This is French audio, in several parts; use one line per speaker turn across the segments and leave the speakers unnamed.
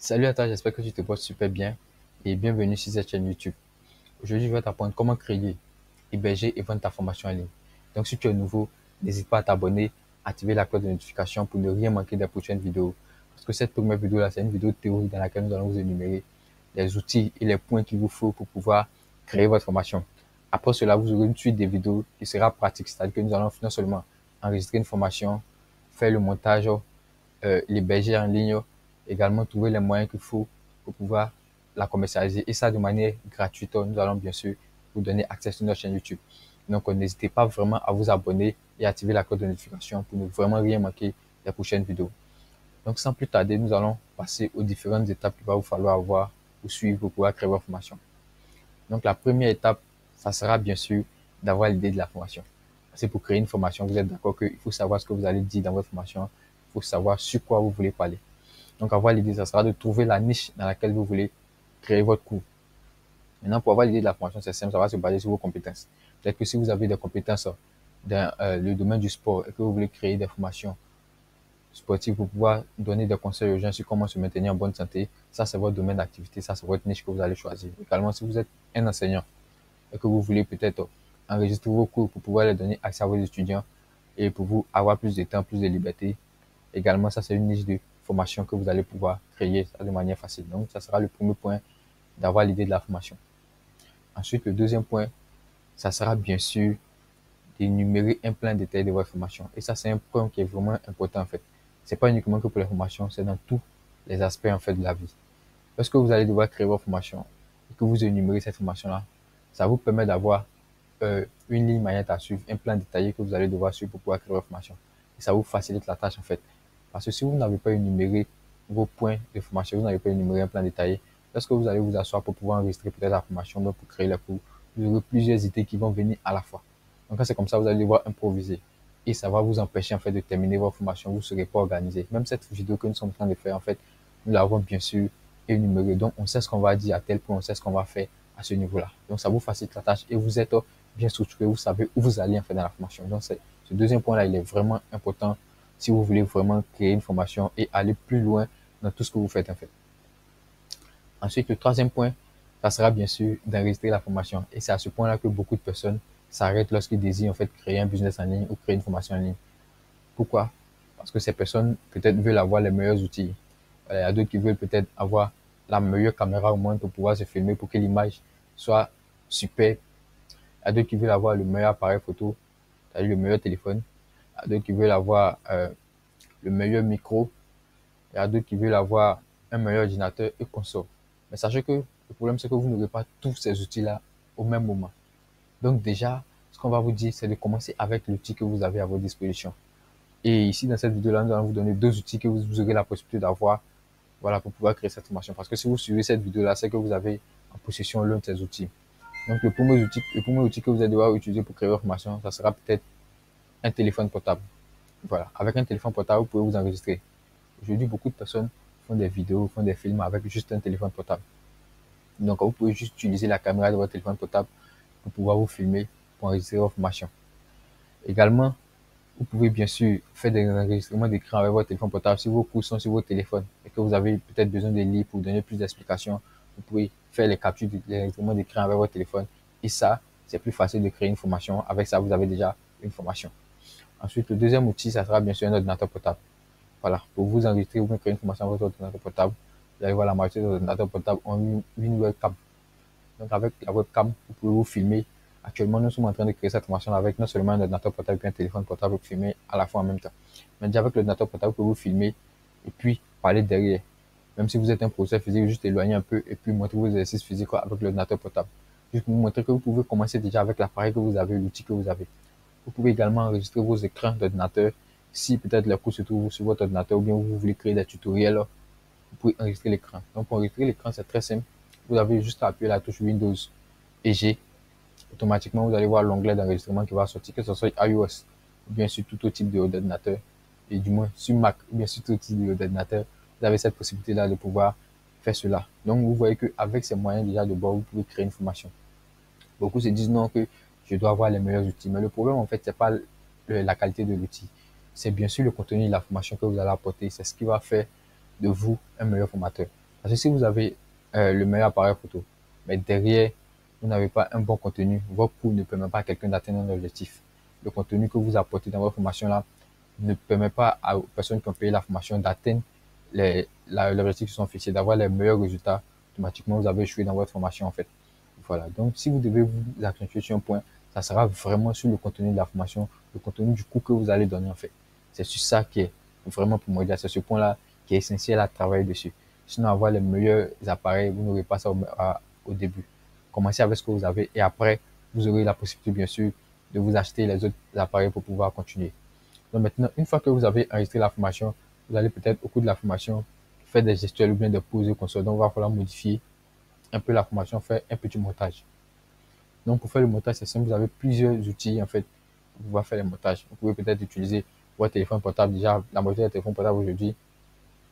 Salut à toi, j'espère que tu te portes super bien et bienvenue sur cette chaîne YouTube. Aujourd'hui, je vais t'apprendre comment créer, héberger et vendre ta formation en ligne. Donc, si tu es nouveau, n'hésite pas à t'abonner, activer la cloche de notification pour ne rien manquer des prochaines vidéos. Parce que cette première vidéo-là, c'est une vidéo théorique dans laquelle nous allons vous énumérer les outils et les points qu'il vous faut pour pouvoir créer votre formation. Après cela, vous aurez une suite de vidéos qui sera pratique, c'est-à-dire que nous allons non seulement enregistrer une formation, faire le montage, l'héberger en ligne, également trouver les moyens qu'il faut pour pouvoir la commercialiser et ça de manière gratuite. Nous allons bien sûr vous donner accès sur notre chaîne YouTube. Donc, n'hésitez pas vraiment à vous abonner et activer la cloche de notification pour ne vraiment rien manquer des prochaines vidéos. Donc, sans plus tarder, nous allons passer aux différentes étapes qu'il va vous falloir avoir ou suivre pour pouvoir créer votre formation. Donc, la première étape, ça sera bien sûr d'avoir l'idée de la formation. C'est pour créer une formation, vous êtes d'accord qu'il faut savoir ce que vous allez dire dans votre formation, il faut savoir sur quoi vous voulez parler. Donc, avoir l'idée, ça sera de trouver la niche dans laquelle vous voulez créer votre cours. Maintenant, pour avoir l'idée de la formation, c'est simple, ça va se baser sur vos compétences. Peut-être que si vous avez des compétences dans le domaine du sport et que vous voulez créer des formations sportives pour pouvoir donner des conseils aux gens sur comment se maintenir en bonne santé, ça c'est votre domaine d'activité, ça c'est votre niche que vous allez choisir. Également, si vous êtes un enseignant et que vous voulez peut-être enregistrer vos cours pour pouvoir les donner accès à vos étudiants et pour vous avoir plus de temps, plus de liberté, également, ça c'est une niche de formation que vous allez pouvoir créer ça de manière facile. Donc, ça sera le premier point d'avoir l'idée de la formation. Ensuite, le deuxième point, ça sera bien sûr d'énumérer un plan détaillé de votre formation. Et ça, c'est un point qui est vraiment important en fait. C'est pas uniquement que pour les formations, c'est dans tous les aspects en fait de la vie. Lorsque vous allez devoir créer votre formation et que vous énumérez cette formation-là, ça vous permet d'avoir une ligne maillette à suivre, un plan détaillé que vous allez devoir suivre pour pouvoir créer votre formation. Et ça vous facilite la tâche en fait. Parce que si vous n'avez pas énuméré vos points de formation, vous n'avez pas énuméré un plan détaillé, lorsque vous allez vous asseoir pour pouvoir enregistrer peut-être la formation, donc pour créer le cours, vous aurez plusieurs idées qui vont venir à la fois. Donc quand c'est comme ça, vous allez devoir improviser. Et ça va vous empêcher en fait de terminer votre formation, vous ne serez pas organisé. Même cette vidéo que nous sommes en train de faire, en fait, nous l'avons bien sûr énuméré. Donc on sait ce qu'on va dire à tel point, on sait ce qu'on va faire à ce niveau-là. Donc ça vous facilite la tâche et vous êtes bien structuré, vous savez où vous allez en fait dans la formation. Donc ce deuxième point-là, il est vraiment important si vous voulez vraiment créer une formation et aller plus loin dans tout ce que vous faites en fait. Ensuite, le troisième point, ça sera bien sûr d'enregistrer la formation. Et c'est à ce point-là que beaucoup de personnes s'arrêtent lorsqu'ils désirent en fait créer un business en ligne ou créer une formation en ligne. Pourquoi? Parce que ces personnes peut-être veulent avoir les meilleurs outils. Il y a d'autres qui veulent peut-être avoir la meilleure caméra au moins pour pouvoir se filmer pour que l'image soit super. Il y a d'autres qui veulent avoir le meilleur appareil photo, c'est-à-dire le meilleur téléphone. Il y a d'autres qui veulent avoir le meilleur micro. Il y a d'autres qui veulent avoir un meilleur ordinateur et console. Mais sachez que le problème, c'est que vous n'aurez pas tous ces outils-là au même moment. Donc déjà, ce qu'on va vous dire, c'est de commencer avec l'outil que vous avez à votre disposition. Et ici, dans cette vidéo-là, nous allons vous donner deux outils que vous aurez la possibilité d'avoir, voilà, pour pouvoir créer cette formation. Parce que si vous suivez cette vidéo-là, c'est que vous avez en possession l'un de ces outils. Donc le premier outil que vous allez devoir utiliser pour créer votre formation, ça sera peut-être un téléphone portable. Voilà, avec un téléphone portable, vous pouvez vous enregistrer. Aujourd'hui, beaucoup de personnes font des vidéos, font des films avec juste un téléphone portable. Donc, vous pouvez juste utiliser la caméra de votre téléphone portable pour pouvoir vous filmer, pour enregistrer votre formation. Également, vous pouvez bien sûr faire des enregistrements d'écran avec votre téléphone portable. Si vos cours sont sur votre téléphone et que vous avez peut-être besoin de lire pour donner plus d'explications, vous pouvez faire les captures des enregistrements d'écran avec votre téléphone. Et ça, c'est plus facile de créer une formation. Avec ça, vous avez déjà une formation. Ensuite, le deuxième outil, ça sera bien sûr un ordinateur portable. Voilà, pour vous enregistrer ou créer une formation avec votre ordinateur portable, vous allez voir la majorité des ordinateurs portables ont une webcam. Donc avec la webcam, vous pouvez vous filmer. Actuellement, nous sommes en train de créer cette formation avec non seulement un ordinateur portable et un téléphone portable pour filmer à la fois en même temps. Mais déjà avec l'ordinateur portable, vous pouvez vous filmer et puis parler derrière. Même si vous êtes un professeur physique, juste éloigner un peu et puis montrer vos exercices physiques avec l'ordinateur portable. Juste pour vous montrer que vous pouvez commencer déjà avec l'appareil que vous avez, l'outil que vous avez. Vous pouvez également enregistrer vos écrans d'ordinateur. Si peut-être le cours se trouve sur votre ordinateur ou bien vous voulez créer des tutoriels, vous pouvez enregistrer l'écran. Donc pour enregistrer l'écran, c'est très simple. Vous avez juste à appuyer la touche Windows et G. Automatiquement, vous allez voir l'onglet d'enregistrement qui va sortir, que ce soit iOS ou bien sur tout autre type d'ordinateur. Et du moins sur Mac ou bien sur tout type d'ordinateur, vous avez cette possibilité-là de pouvoir faire cela. Donc vous voyez qu'avec ces moyens déjà de bord, vous pouvez créer une formation. Beaucoup se disent non que je dois avoir les meilleurs outils. Mais le problème, en fait, c'est pas la qualité de l'outil. C'est bien sûr le contenu de la formation que vous allez apporter. C'est ce qui va faire de vous un meilleur formateur. Parce que si vous avez le meilleur appareil photo, mais derrière, vous n'avez pas un bon contenu, votre coût ne permet pas à quelqu'un d'atteindre un objectif. Le contenu que vous apportez dans votre formation là ne permet pas aux personnes qui ont payé la formation d'atteindre l'objectif qui sont fixés, d'avoir les meilleurs résultats. Automatiquement, vous avez échoué dans votre formation en fait. Voilà. Donc, si vous devez vous accentuer sur un point, ça sera vraiment sur le contenu de la formation, le contenu du cours que vous allez donner en fait. C'est sur ça qui est vraiment primordial. C'est ce point-là qui est essentiel à travailler dessus. Sinon, avoir les meilleurs appareils, vous n'aurez pas ça au début. Commencez avec ce que vous avez et après, vous aurez la possibilité, bien sûr, de vous acheter les autres appareils pour pouvoir continuer. Donc maintenant, une fois que vous avez enregistré la formation, vous allez peut-être au cours de la formation faire des gestuels ou bien des pauses de console. Donc, il va falloir modifier un peu la formation, faire un petit montage. Donc, pour faire le montage, c'est simple, vous avez plusieurs outils en fait pour pouvoir faire le montage. Vous pouvez peut-être utiliser votre téléphone portable. Déjà, la majorité des téléphones portables aujourd'hui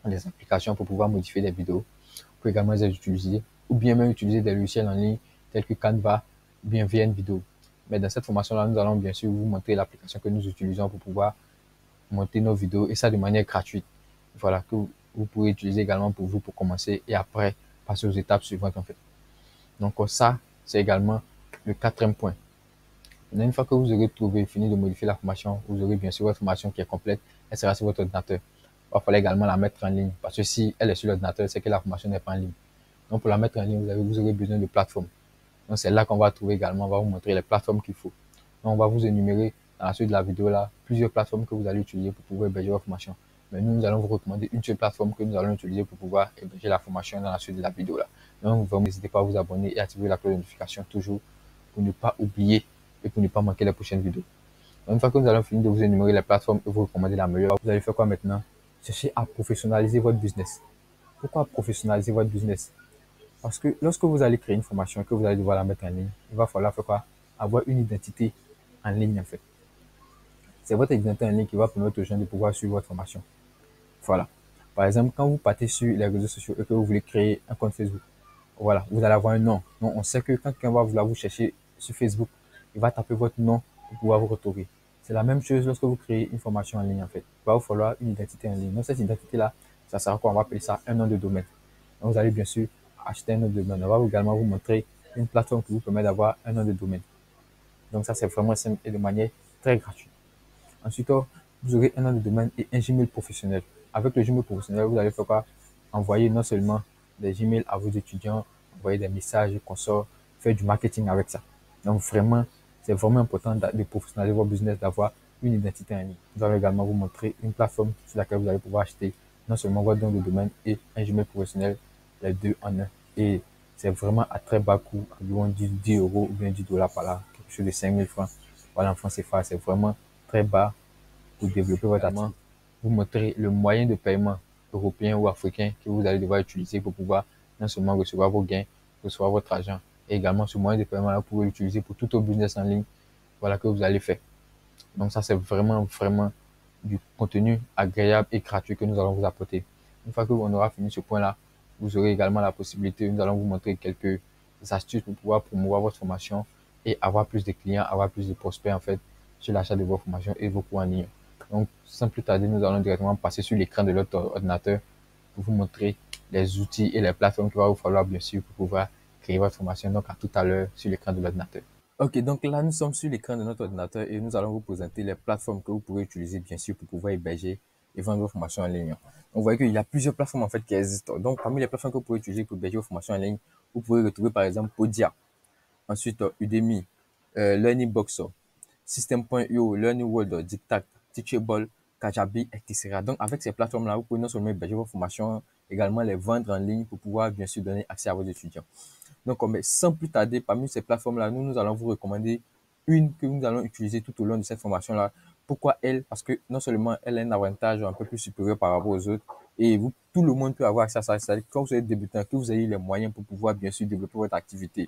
ont des applications pour pouvoir modifier des vidéos. Vous pouvez également les utiliser ou bien même utiliser des logiciels en ligne tels que Canva ou bien VN Video. Mais dans cette formation-là, nous allons bien sûr vous montrer l'application que nous utilisons pour pouvoir monter nos vidéos et ça de manière gratuite. Voilà, que vous pouvez utiliser également pour vous pour commencer et après passer aux étapes suivantes en fait. Donc ça, c'est également le quatrième point. Maintenant, une fois que vous aurez fini de modifier la formation, vous aurez bien sûr votre formation qui est complète, elle sera sur votre ordinateur. Il va falloir également la mettre en ligne parce que si elle est sur l'ordinateur, c'est que la formation n'est pas en ligne. Donc pour la mettre en ligne, vous aurez besoin de plateformes. Donc c'est là qu'on va trouver également, on va vous montrer les plateformes qu'il faut. Donc on va vous énumérer dans la suite de la vidéo là plusieurs plateformes que vous allez utiliser pour pouvoir héberger votre formation. Mais nous allons vous recommander une seule plateforme que nous allons utiliser pour pouvoir héberger la formation dans la suite de la vidéo là. Donc vraiment n'hésitez pas à vous abonner et activer la cloche de notification toujours pour ne pas oublier et pour ne pas manquer les prochaines vidéos. Donc, une fois que nous allons finir de vous énumérer les plateformes et vous recommander la meilleure, vous allez faire quoi maintenant? Cherchez à professionnaliser votre business. Pourquoi professionnaliser votre business? Parce que lorsque vous allez créer une formation et que vous allez devoir la mettre en ligne, il va falloir faire quoi? Avoir une identité en ligne en fait. C'est votre identité en ligne qui va permettre aux gens de pouvoir suivre votre formation. Voilà. Par exemple, quand vous partez sur les réseaux sociaux et que vous voulez créer un compte Facebook, voilà, vous allez avoir un nom. Donc, on sait que quand quelqu'un va vouloir vous chercher sur Facebook, il va taper votre nom pour pouvoir vous retrouver. C'est la même chose lorsque vous créez une formation en ligne, en fait. Il va vous falloir une identité en ligne. Donc, cette identité-là, ça sera quoi? On va appeler ça un nom de domaine. Donc, vous allez bien sûr acheter un nom de domaine. On va également vous montrer une plateforme qui vous permet d'avoir un nom de domaine. Donc, ça, c'est vraiment simple et de manière très gratuite. Ensuite, vous aurez un nom de domaine et un Gmail professionnel. Avec le Gmail professionnel, vous allez faire quoi? Envoyer non seulement des Gmails à vos étudiants, envoyer des messages, consorts, faire du marketing avec ça. Donc vraiment, c'est vraiment important de professionnaliser votre business, d'avoir une identité en ligne. Nous allons également vous montrer une plateforme sur laquelle vous allez pouvoir acheter non seulement votre nom de domaine et un Gmail professionnel, les deux en un. Et c'est vraiment à très bas coût, environ 10 euros ou bien 10 dollars par là, quelque chose de 5000 francs. Voilà, en France CFA, c'est vraiment très bas pour développer votre activité. Vous montrez le moyen de paiement européen ou africain que vous allez devoir utiliser pour pouvoir non seulement recevoir vos gains, recevoir votre argent, et également ce moyen de paiement là, vous pouvez l'utiliser pour tout autre business en ligne, voilà, que vous allez faire. Donc ça, c'est vraiment du contenu agréable et gratuit que nous allons vous apporter. Une fois que on aura fini ce point-là, vous aurez également la possibilité, nous allons vous montrer quelques astuces pour pouvoir promouvoir votre formation et avoir plus de clients, avoir plus de prospects en fait sur l'achat de vos formations et vos cours en ligne. Donc, sans plus tarder, nous allons directement passer sur l'écran de notre ordinateur pour vous montrer les outils et les plateformes qu'il va vous falloir bien sûr pour pouvoir créer votre formation. Donc, à tout à l'heure sur l'écran de l'ordinateur. Ok, donc là, nous sommes sur l'écran de notre ordinateur et nous allons vous présenter les plateformes que vous pouvez utiliser, bien sûr, pour pouvoir héberger et vendre vos formations en ligne. Donc, vous voyez qu'il y a plusieurs plateformes, en fait, qui existent. Donc, parmi les plateformes que vous pouvez utiliser pour héberger vos formations en ligne, vous pouvez retrouver, par exemple, Podia, ensuite, Udemy, Learning Boxer, System.io, Learning World, Dictac, Teachable, Kajabi, etc. Donc, avec ces plateformes-là, vous pouvez non seulement héberger vos formations, également les vendre en ligne pour pouvoir, bien sûr, donner accès à vos étudiants. Donc, sans plus tarder, parmi ces plateformes-là, nous allons vous recommander une que nous allons utiliser tout au long de cette formation-là. Pourquoi elle? Parce que non seulement elle a un avantage un peu plus supérieur par rapport aux autres, et vous, tout le monde peut avoir accès à ça. C'est-à-dire que quand vous êtes débutant, que vous ayez les moyens pour pouvoir bien sûr développer votre activité,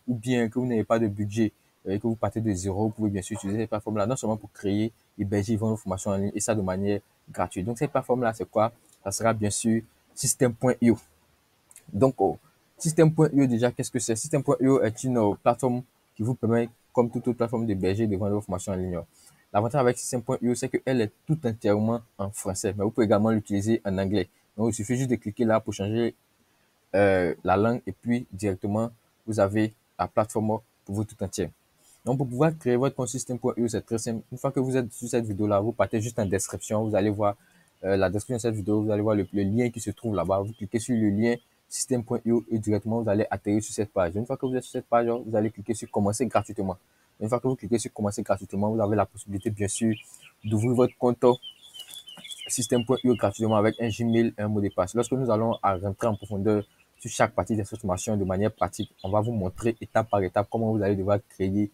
ou bien que vous n'avez pas de budget et que vous partez de zéro, vous pouvez bien sûr utiliser cette plateforme-là, non seulement pour créer, héberger vos formations en ligne, et ça de manière gratuite. Donc, cette plateforme-là, c'est quoi? Ça sera bien sûr System.io. Donc, System.io, déjà, qu'est-ce que c'est? System.io est une plateforme qui vous permet, comme toute autre plateforme d'héberger, de vendre vos formations en ligne. L'avantage avec System.io, c'est qu'elle est tout entièrement en français, mais vous pouvez également l'utiliser en anglais. Donc, il suffit juste de cliquer là pour changer la langue et puis directement, vous avez la plateforme pour vous tout entière. Donc, pour pouvoir créer votre compte System.io, c'est très simple. Une fois que vous êtes sur cette vidéo-là, vous partez juste en description. Vous allez voir la description de cette vidéo. Vous allez voir le lien qui se trouve là-bas. Vous cliquez sur le lien System.io et directement, vous allez atterrir sur cette page. Une fois que vous êtes sur cette page, vous allez cliquer sur Commencer gratuitement. Une fois que vous cliquez sur Commencer gratuitement, vous avez la possibilité, bien sûr, d'ouvrir votre compte System.io gratuitement avec un Gmail et un mot de passe. Lorsque nous allons rentrer en profondeur sur chaque partie de cette formation de manière pratique, on va vous montrer étape par étape comment vous allez devoir créer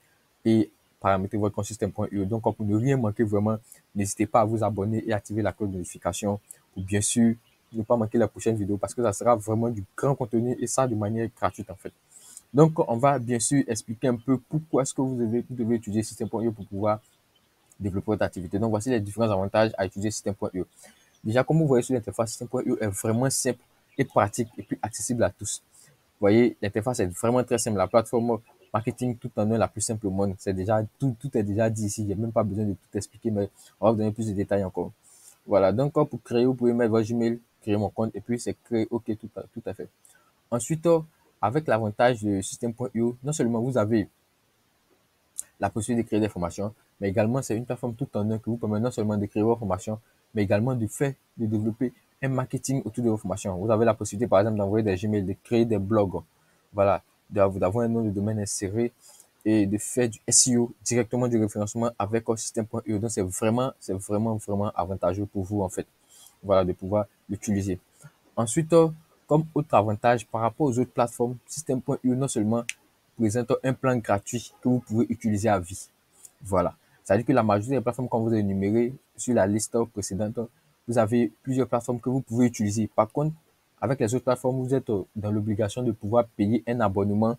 et paramétrer votre compte System.io. Donc, pour ne rien manquer vraiment, n'hésitez pas à vous abonner et activer la cloche de notification pour bien sûr ne pas manquer la prochaine vidéo parce que ça sera vraiment du grand contenu et ça de manière gratuite en fait. Donc, on va bien sûr expliquer un peu pourquoi est-ce que vous devez utiliser System.io pour pouvoir développer votre activité. Donc, voici les différents avantages à utiliser System.io. Déjà, comme vous voyez sur l'interface, System.io est vraiment simple et pratique et puis accessible à tous. Vous voyez, l'interface est vraiment très simple. La plateforme marketing tout en un la plus simple au monde. C'est déjà, tout est déjà dit ici. Il n'y a même pas besoin de tout expliquer, mais on va vous donner plus de détails encore. Voilà. Donc, pour créer, vous pouvez mettre votre Gmail, créer mon compte et puis c'est créé. OK, tout à fait. Ensuite, avec l'avantage de System.io, non seulement vous avez la possibilité de créer des formations, mais également c'est une plateforme tout en un qui vous permet non seulement de créer vos formations, mais également de développer un marketing autour de vos formations. Vous avez la possibilité, par exemple, d'envoyer des Gmails, de créer des blogs, voilà, d'avoir un nom de domaine inséré et de faire du SEO directement du référencement avec un système.io. Donc, vraiment avantageux pour vous, en fait. Voilà, de pouvoir l'utiliser. Ensuite, comme autre avantage par rapport aux autres plateformes, System.io non seulement présente un plan gratuit que vous pouvez utiliser à vie. Voilà. C'est-à-dire que la majorité des plateformes, comme vous avez énuméré sur la liste précédente, vous avez plusieurs plateformes que vous pouvez utiliser. Par contre, avec les autres plateformes, vous êtes dans l'obligation de pouvoir payer un abonnement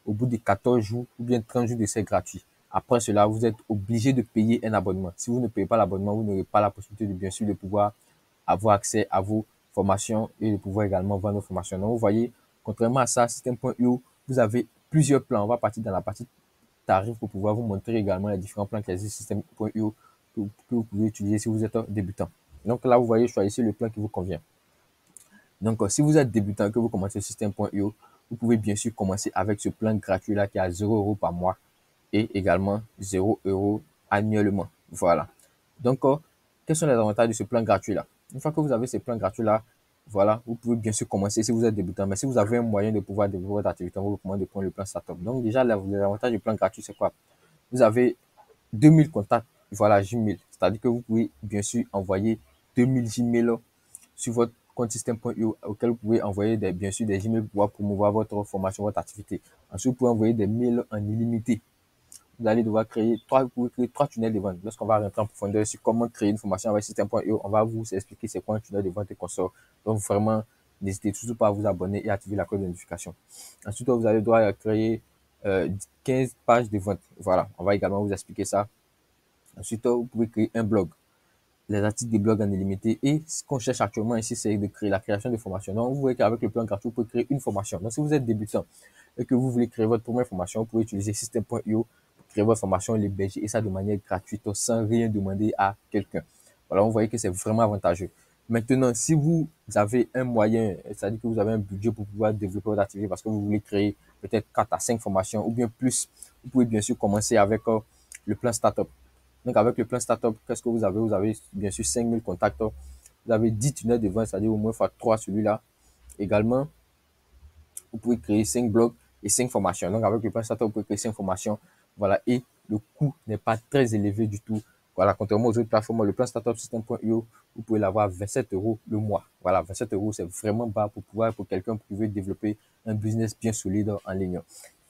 au bout de 14 jours ou bien 30 jours d'essai gratuit. Après cela, vous êtes obligé de payer un abonnement. Si vous ne payez pas l'abonnement, vous n'aurez pas la possibilité de, bien sûr, de pouvoir avoir accès à vos formations et de pouvoir également vendre vos formations. Donc, vous voyez, contrairement à ça, System.io, vous avez plusieurs plans. On va partir dans la partie tarif pour pouvoir vous montrer également les différents plans qui existent System.io que vous pouvez utiliser si vous êtes débutant. Donc là, vous voyez, choisissez le plan qui vous convient. Donc, si vous êtes débutant et que vous commencez System.io, vous pouvez bien sûr commencer avec ce plan gratuit-là qui est à 0 € par mois et également 0 € annuellement. Voilà. Donc, quels sont les avantages de ce plan gratuit-là? Une fois que vous avez ce plan gratuit-là, voilà, vous pouvez bien sûr commencer si vous êtes débutant. Mais si vous avez un moyen de pouvoir développer votre activité, on vous recommande de prendre le plan Startup. Donc, déjà, les avantages du plan gratuit, c'est quoi? Vous avez 2000 contacts, voilà, Gmail. C'est-à-dire que vous pouvez bien sûr envoyer 2000 Gmails sur votre compte System.io auquel vous pouvez envoyer bien sûr des Gmails pour pouvoir promouvoir votre formation, votre activité. Ensuite, vous pouvez envoyer des mails en illimité. Vous allez devoir vous pouvez créer 3 tunnels de vente. Lorsqu'on va rentrer en profondeur sur comment créer une formation avec System.io, on va vous expliquer c'est quoi un tunnel de vente et consort. Donc, vraiment, n'hésitez surtout pas à vous abonner et activer la cloche de notification. Ensuite, vous allez devoir créer 15 pages de vente. Voilà, on va également vous expliquer ça. Ensuite, vous pouvez créer un blog, les articles des blogs en illimité. Et ce qu'on cherche actuellement ici, c'est de créer la création de formation. Donc, vous voyez qu'avec le plan gratuit, vous pouvez créer une formation. Donc, si vous êtes débutant et que vous voulez créer votre première formation, vous pouvez utiliser System.io pour créer votre formation, l'héberger et ça de manière gratuite sans rien demander à quelqu'un. Voilà, vous voyez que c'est vraiment avantageux. Maintenant, si vous avez un moyen, c'est-à-dire que vous avez un budget pour pouvoir développer votre activité parce que vous voulez créer peut-être 4 à 5 formations ou bien plus, vous pouvez bien sûr commencer avec le plan Startup. Donc, avec le plan Startup, qu'est-ce que vous avez? Vous avez bien sûr 5000 contacts. Vous avez 10 tunnels de vente, c'est-à-dire au moins fois 3 celui-là. Également, vous pouvez créer 5 blogs et 5 formations. Donc, avec le plan Startup, vous pouvez créer 5 formations. Voilà. Et le coût n'est pas très élevé du tout. Voilà. Contrairement aux autres plateformes, le plan Startup System.io, vous pouvez l'avoir à 27 € le mois. Voilà. 27 €, c'est vraiment bas pour quelqu'un qui veut développer un business bien solide en ligne.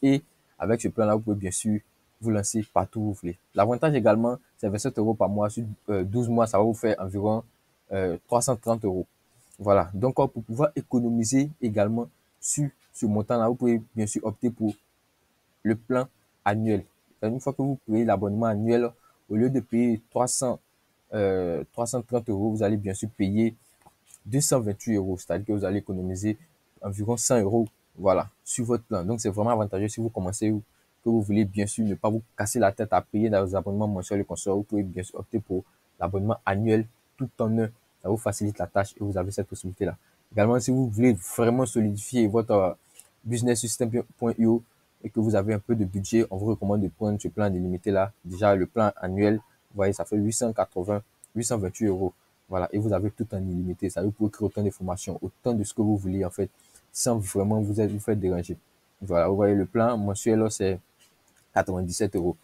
Et avec ce plan-là, vous pouvez bien sûr vous lancer partout où vous voulez. L'avantage également, c'est 27 € par mois. Sur 12 mois, ça va vous faire environ 330 €. Voilà. Donc, pour pouvoir économiser également sur ce montant-là, vous pouvez bien sûr opter pour le plan annuel. Une fois que vous payez l'abonnement annuel, au lieu de payer 330 €, vous allez bien sûr payer 228 €. C'est-à-dire que vous allez économiser environ 100 € voilà, sur votre plan. Donc, c'est vraiment avantageux si vous commencez que vous voulez bien sûr ne pas vous casser la tête à payer dans vos abonnements mensuels et consorts. Vous pouvez bien sûr opter pour l'abonnement annuel tout en un. Ça vous facilite la tâche et vous avez cette possibilité-là. Également, si vous voulez vraiment solidifier votre business system.io et que vous avez un peu de budget, on vous recommande de prendre ce plan illimité là. Déjà, le plan annuel, vous voyez, ça fait 828 euros. Voilà, et vous avez tout en illimité. Ça vous pouvez créer autant d'informations, autant de ce que vous voulez, en fait, sans vraiment vous faire déranger. Voilà, vous voyez, le plan mensuel, c'est 97 euros.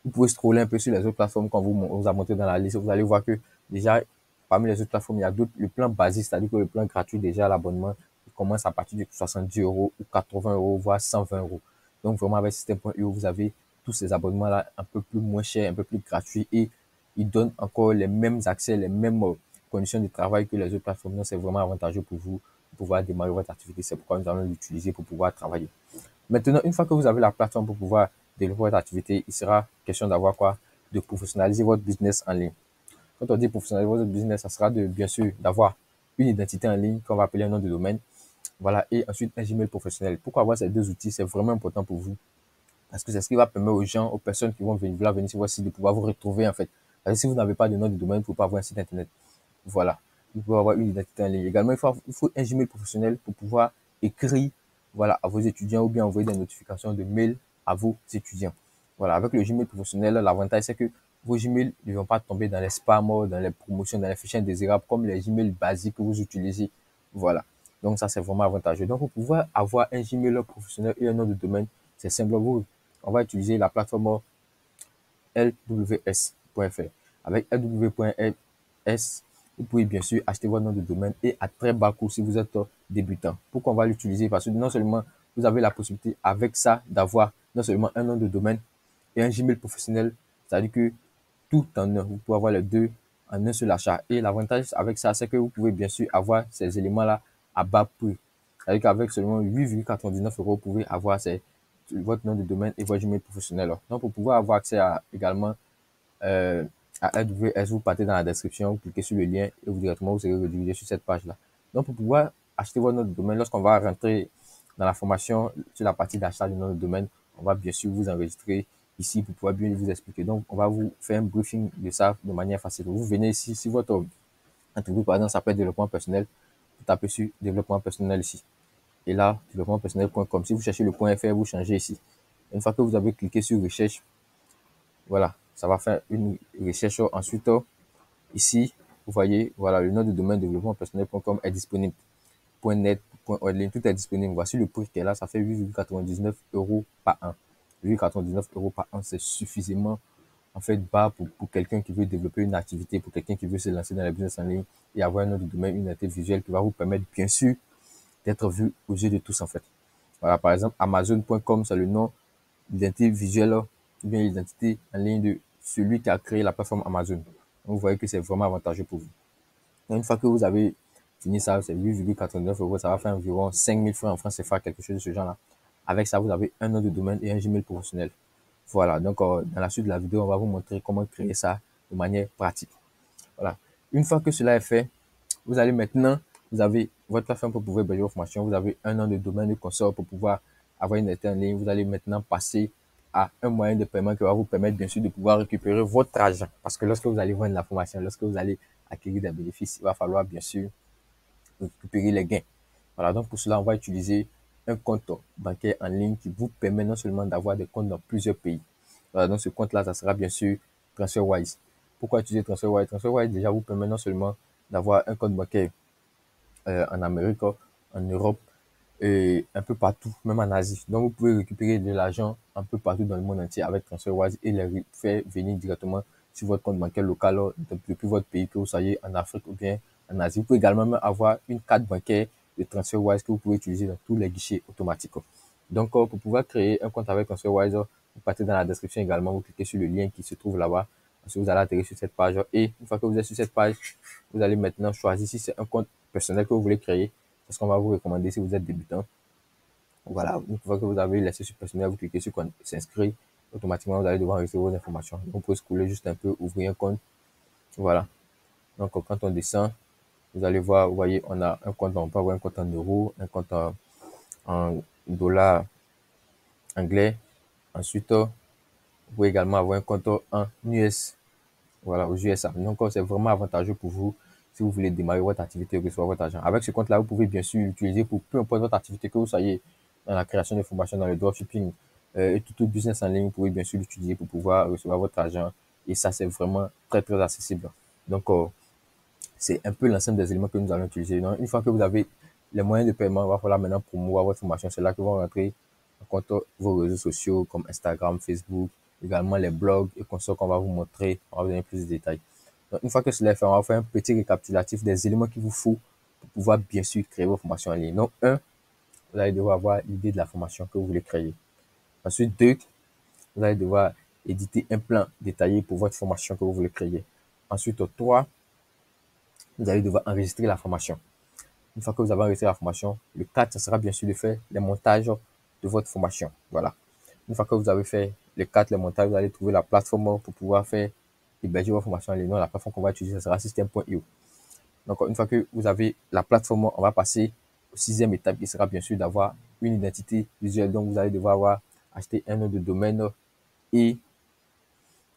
Vous pouvez scroller un peu sur les autres plateformes quand vous a monté dans la liste. Vous allez voir que déjà, parmi les autres plateformes, il y a d'autres. Le plan basique, c'est-à-dire que le plan gratuit, déjà, l'abonnement, il commence à partir de 70 euros ou 80 euros, voire 120 euros. Donc, vraiment, avec System.io, vous avez tous ces abonnements-là un peu plus moins chers, un peu plus gratuits et ils donnent encore les mêmes accès, les mêmes conditions de travail que les autres plateformes. Donc, c'est vraiment avantageux pour vous de pouvoir démarrer votre activité. C'est pourquoi nous allons l'utiliser pour pouvoir travailler. Maintenant, une fois que vous avez la plateforme pour pouvoir développer votre activité, il sera question d'avoir quoi? De professionnaliser votre business en ligne. Quand on dit professionnaliser votre business, ça sera de, bien sûr, d'avoir une identité en ligne qu'on va appeler un nom de domaine. Voilà. Et ensuite, un Gmail professionnel. Pourquoi avoir ces deux outils? C'est vraiment important pour vous. Parce que c'est ce qui va permettre aux gens, aux personnes qui vont venir sur votre site de pouvoir vous retrouver, en fait. Parce que si vous n'avez pas de nom de domaine, vous ne pouvez pas avoir un site internet. Voilà. Vous pouvez avoir une identité en ligne. Également, il faut un Gmail professionnel pour pouvoir écrire, voilà, à vos étudiants ou bien envoyer des notifications de mail à vos étudiants. Voilà. Avec le Gmail professionnel, l'avantage, c'est que vos Gmails ne vont pas tomber dans les spams, dans les promotions, dans les fichiers indésirables comme les Gmails basiques que vous utilisez. Voilà. Donc, ça, c'est vraiment avantageux. Donc, pour pouvoir avoir un Gmail professionnel et un nom de domaine, c'est simple. On va utiliser la plateforme lws.fr. Avec lw.s, vous pouvez bien sûr acheter votre nom de domaine et à très bas coût si vous êtes débutant. Pourquoi on va l'utiliser? Parce que non seulement vous avez la possibilité avec ça d'avoir non seulement un nom de domaine et un Gmail professionnel, c'est-à-dire que tout en un, vous pouvez avoir les deux en un seul achat. Et l'avantage avec ça, c'est que vous pouvez bien sûr avoir ces éléments-là à bas prix. C'est-à-dire qu'avec seulement 8,99 euros, vous pouvez avoir votre nom de domaine et votre Gmail professionnel. Donc, pour pouvoir avoir accès également euh, à AWS, vous partez dans la description, vous cliquez sur le lien et vous directement vous serez redirigé sur cette page-là. Donc, pour pouvoir acheter votre nom de domaine, lorsqu'on va rentrer dans la formation sur la partie d'achat du nom de domaine, on va bien sûr vous enregistrer ici pour pouvoir bien vous expliquer. Donc, on va vous faire un briefing de ça de manière facile. Vous venez ici, si votre entreprise, par exemple, s'appelle développement personnel, vous tapez sur développement personnel ici. Et là, développement personnel.com. Si vous cherchez le .fr, vous changez ici. Une fois que vous avez cliqué sur recherche, voilà, ça va faire une recherche. Ensuite, ici, vous voyez, voilà, le nom de domaine développement personnel.com est disponible. .net, .online, tout est disponible. Voici le prix qui est là, ça fait 8,99 euros par an. 8,99 euros par an, c'est suffisamment en fait bas pour quelqu'un qui veut développer une activité, pour quelqu'un qui veut se lancer dans la business en ligne et avoir un nom de domaine, une identité visuelle qui va vous permettre bien sûr d'être vu aux yeux de tous en fait. Voilà, par exemple, Amazon.com, c'est le nom, l'identité visuelle ou bien l'identité en ligne de celui qui a créé la plateforme Amazon. Donc, vous voyez que c'est vraiment avantageux pour vous. Et une fois que vous avez fini ça, c'est 8,89 euros, ça va faire environ 5 000 francs en France CFA, quelque chose de ce genre-là. Avec ça, vous avez un nom de domaine et un Gmail professionnel. Voilà, donc dans la suite de la vidéo, on va vous montrer comment créer ça de manière pratique. Voilà. Une fois que cela est fait, vous allez maintenant, vous avez votre plateforme pour pouvoir héberger vos formations, vous avez un nom de domaine de consort pour pouvoir avoir une identité en ligne. Vous allez maintenant passer à un moyen de paiement qui va vous permettre bien sûr de pouvoir récupérer votre argent. Parce que lorsque vous allez vendre la formation, lorsque vous allez acquérir des bénéfices, il va falloir bien sûr récupérer les gains. Voilà, donc pour cela, on va utiliser un compte bancaire en ligne qui vous permet non seulement d'avoir des comptes dans plusieurs pays. Voilà, donc ce compte-là, ça sera bien sûr TransferWise. Pourquoi utiliser TransferWise? TransferWise déjà vous permet non seulement d'avoir un compte bancaire en Amérique, en Europe et un peu partout, même en Asie. Donc vous pouvez récupérer de l'argent un peu partout dans le monde entier avec TransferWise et les faire venir directement sur votre compte bancaire local depuis votre pays, que vous soyez en Afrique ou bien en Asie. Vous pouvez également avoir une carte bancaire de TransferWise que vous pouvez utiliser dans tous les guichets automatiques. Donc, pour pouvoir créer un compte avec TransferWise, vous partez dans la description également, vous cliquez sur le lien qui se trouve là-bas. Ensuite, vous allez atterrir sur cette page et une fois que vous êtes sur cette page, vous allez maintenant choisir si c'est un compte personnel que vous voulez créer. C'est ce qu'on va vous recommander si vous êtes débutant. Voilà, une fois que vous avez laissé sur personnel, vous cliquez sur s'inscrire. Automatiquement, vous allez devoir enregistrer vos informations. Donc, vous pouvez scroller juste un peu, ouvrir un compte. Voilà. Donc, quand on descend, vous allez voir, vous voyez, on a un compte, on peut avoir un compte en euros, un compte en dollars anglais. Ensuite, vous pouvez également avoir un compte en US, voilà, aux USA. Donc, c'est vraiment avantageux pour vous si vous voulez démarrer votre activité et recevoir votre argent. Avec ce compte-là, vous pouvez bien sûr l'utiliser pour peu importe votre activité, que vous soyez dans la création de formations, dans le dropshipping et tout autre business en ligne, vous pouvez bien sûr l'utiliser pour pouvoir recevoir votre argent. Et ça, c'est vraiment très, très accessible. Donc, c'est un peu l'ensemble des éléments que nous allons utiliser. Donc, une fois que vous avez les moyens de paiement, il va falloir maintenant promouvoir votre formation. C'est là que vont rentrer en compte vos réseaux sociaux comme Instagram, Facebook, également les blogs et consorts qu'on va vous montrer. On va vous donner plus de détails. Donc, une fois que cela est fait, on va faire un petit récapitulatif des éléments qu'il vous faut pour pouvoir bien sûr créer vos formations en ligne. Donc, un, vous allez devoir avoir l'idée de la formation que vous voulez créer. Ensuite, deux, vous allez devoir éditer un plan détaillé pour votre formation que vous voulez créer. Ensuite, trois, vous allez devoir enregistrer la formation. Une fois que vous avez enregistré la formation, le 4, ce sera bien sûr de faire les montages de votre formation. Voilà. Une fois que vous avez fait les 4, les montages, vous allez trouver la plateforme pour pouvoir faire héberger votre formation en ligne. La plateforme qu'on va utiliser, ce sera system.io. Donc, une fois que vous avez la plateforme, on va passer au sixième étape qui sera bien sûr d'avoir une identité visuelle. Donc, vous allez devoir avoir acheté un nom de domaine et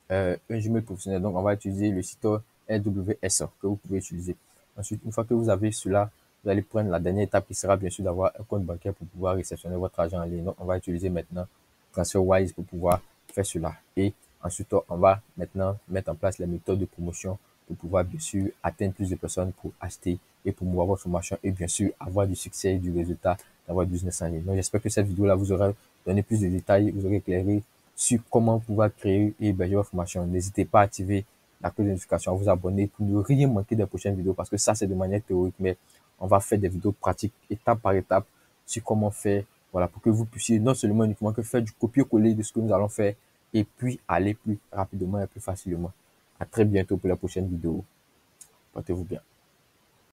un Gmail professionnel. Donc, on va utiliser le site AWS que vous pouvez utiliser. Ensuite, une fois que vous avez cela, vous allez prendre la dernière étape qui sera bien sûr d'avoir un compte bancaire pour pouvoir réceptionner votre argent en ligne. Donc, on va utiliser maintenant TransferWise pour pouvoir faire cela. Et ensuite, on va maintenant mettre en place les méthodes de promotion pour pouvoir bien sûr atteindre plus de personnes pour acheter et promouvoir votre formation et bien sûr avoir du succès et du résultat dans votre business en ligne. Donc, j'espère que cette vidéo-là vous aura donné plus de détails, vous aurez éclairé sur comment pouvoir créer et héberger votre formation. N'hésitez pas à activer la cloche de notification, à vous abonner pour ne rien manquer des prochaines vidéos parce que ça, c'est de manière théorique, mais on va faire des vidéos pratiques étape par étape sur comment faire, voilà, pour que vous puissiez non seulement uniquement que faire du copier-coller de ce que nous allons faire et puis aller plus rapidement et plus facilement. À très bientôt pour la prochaine vidéo. Portez-vous bien.